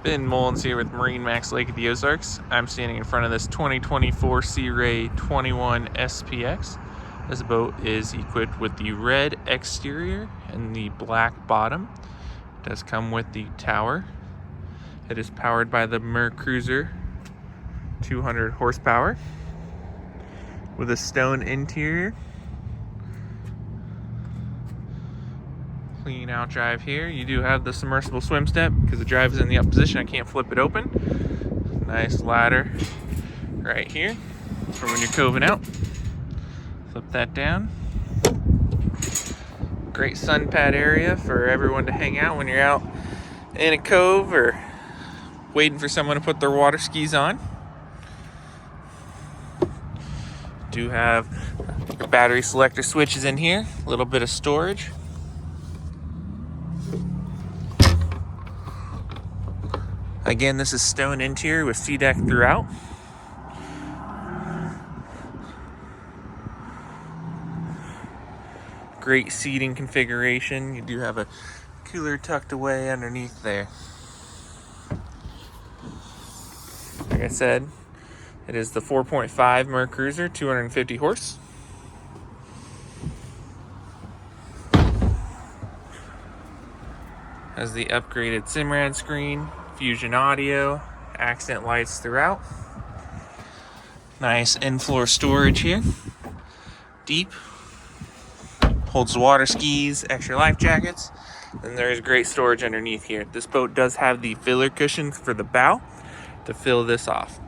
Ben Mullins here with MarineMax Lake of the Ozarks. I'm standing in front of this 2024 Sea Ray 21 SPX. This boat is equipped with the red exterior and the black bottom. It does come with the tower. It is powered by the MerCruiser 200 horsepower with a stone interior. Clean out drive here. You do have the submersible swim step because the drive is in the up position. I can't flip it open. Nice ladder right here for when you're coving out. Flip that down. Great sun pad area for everyone to hang out when you're out in a cove or waiting for someone to put their water skis on. Do have battery selector switches in here. A little bit of storage. Again, this is stone interior with sea deck throughout. Great seating configuration. You do have a cooler tucked away underneath there. Like I said, it is the 4.5 MerCruiser, 250 horse. Has the upgraded Simrad screen, Fusion audio, accent lights throughout. Nice in-floor storage here. Deep. Holds water skis, extra life jackets. And there is great storage underneath here. This boat does have the filler cushion for the bow to fill this off.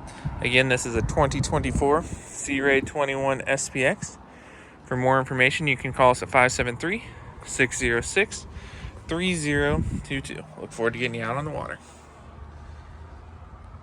Again, this is a 2024 Sea Ray 21 SPX. For more information, you can call us at 573-606-3022. Look forward to getting you out on the water.